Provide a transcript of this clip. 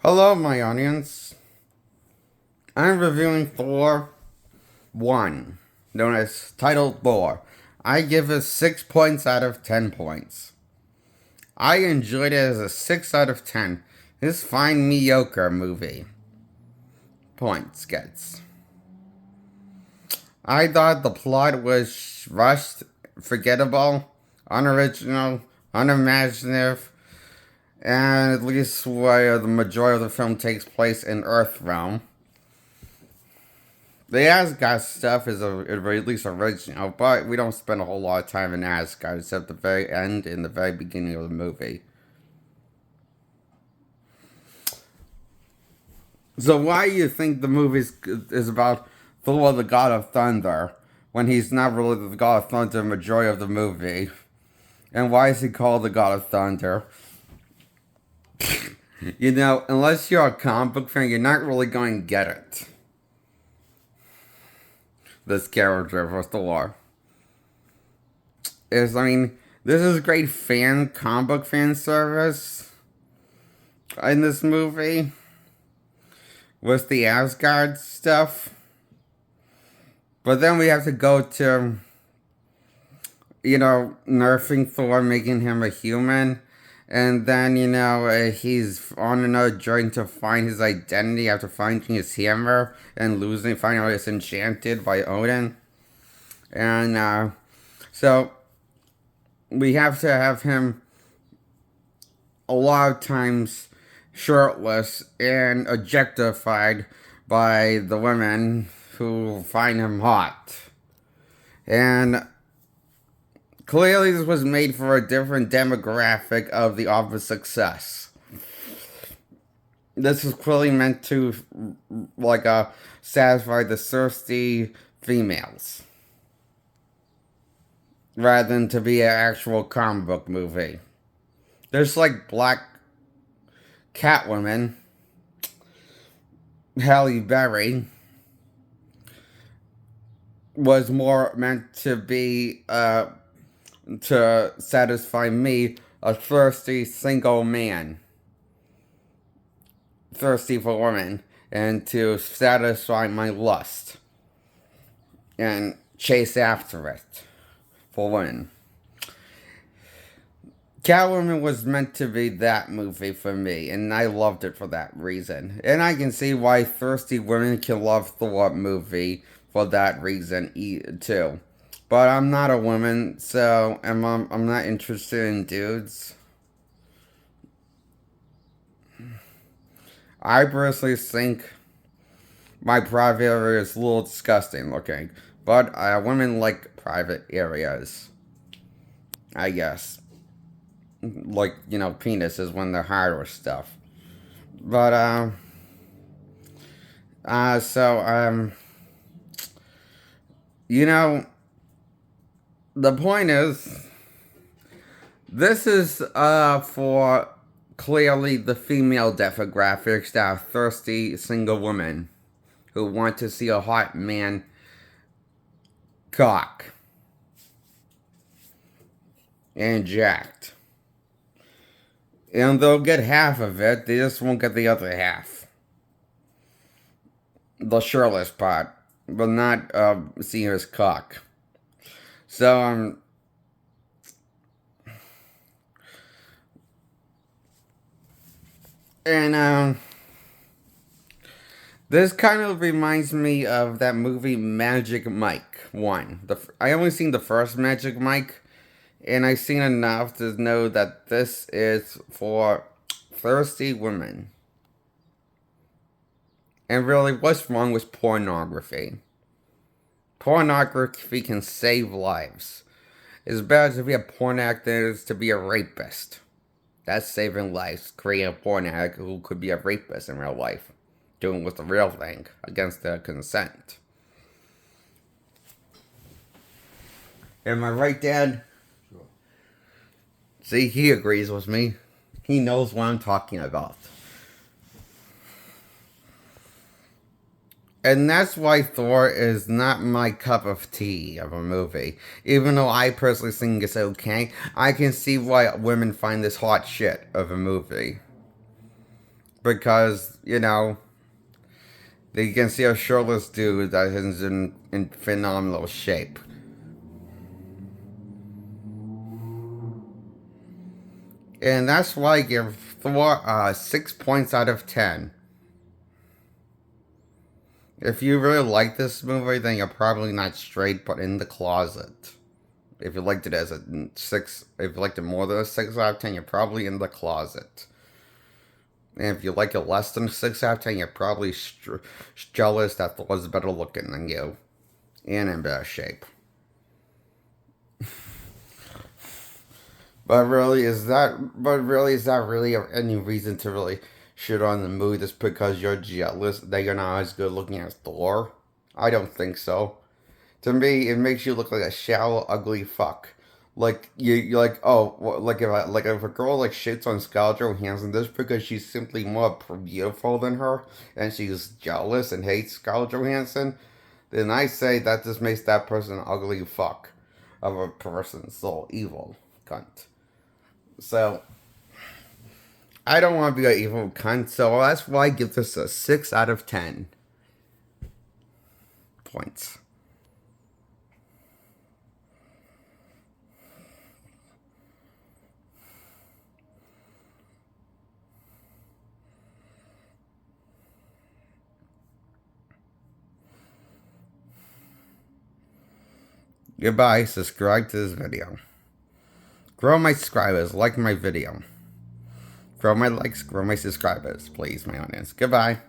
Hello, my audience. I'm reviewing Thor 1, known as titled Thor. I give it 6 points out of 10 points. I enjoyed it as a 6 out of 10. This fine, mediocre movie. Points gets. I thought the plot was rushed, forgettable, unoriginal, unimaginative, and at least where the majority of the film takes place in Earthrealm. The Asgard stuff is at least original, but we don't spend a whole lot of time in Asgard except the very end and the very beginning of the movie. So why do you think the movie is about Thor, the God of Thunder, when he's not really the God of Thunder the majority of the movie? And why is he called the God of Thunder? Unless you're a comic book fan, you're not really going to get it. This character for Thor. This is great comic book fan service in this movie with the Asgard stuff. But then we have to go to, nerfing Thor, making him a human. And then, he's on another journey to find his identity after finding his hammer and finding out it's enchanted by Odin. And so we have to have him a lot of times shirtless and objectified by the women who find him hot. And clearly, this was made for a different demographic of the opposite sex. This was clearly meant to, satisfy the thirsty females, rather than to be an actual comic book movie. There's Black Catwoman, Halle Berry, was more meant to be, to satisfy me, a thirsty single man. Thirsty for women. And to satisfy my lust. And chase after it. For women. Catwoman was meant to be that movie for me. And I loved it for that reason. And I can see why thirsty women can love Thor movie for that reason too. But I'm not a woman, so I'm not interested in dudes. I personally think my private area is a little disgusting looking. But women like private areas. I guess. Penises when they're hard or stuff. But, the point is, this is for clearly the female demographics that are thirsty single women who want to see a hot man cock and jacked. And they'll get half of it, they just won't get the other half. The shirtless part, but not see his cock. So, this kind of reminds me of that movie Magic Mike 1. I only seen the first Magic Mike, and I've seen enough to know that this is for thirsty women. And really, what's wrong with pornography? Pornography can save lives. It's better to be a porn actor than it is to be a rapist. That's saving lives. Creating a porn actor who could be a rapist in real life. Doing what's the real thing against their consent. Am I right, Dad? Sure. See, he agrees with me. He knows what I'm talking about. And that's why Thor is not my cup of tea of a movie. Even though I personally think it's okay, I can see why women find this hot shit of a movie. because, you can see a shirtless dude that is in phenomenal shape. And that's why I give Thor 6 points out of 10. If you really like this movie, then you're probably not straight, but in the closet. If you liked it as a 6, if you liked it more than a 6 out of 10, you're probably in the closet. And if you like it less than a 6 out of 10, you're probably jealous that Thor's better looking than you. And in better shape. But really, is that really any reason to really shit on the movie just because you're jealous that you're not as good looking as Thor? I don't think so. To me, it makes you look like a shallow, ugly fuck. Like you're like, oh, like if a girl like shits on Scarlett Johansson just because she's simply more beautiful than her and she's jealous and hates Scarlett Johansson, then I say that just makes that person an ugly fuck of a person, so evil cunt. So I don't want to be an evil cunt, so that's why I give this a 6 out of 10 points. Goodbye, subscribe to this video. Grow my subscribers, like my video. Grow my likes, grow my subscribers, please, my audience. Goodbye.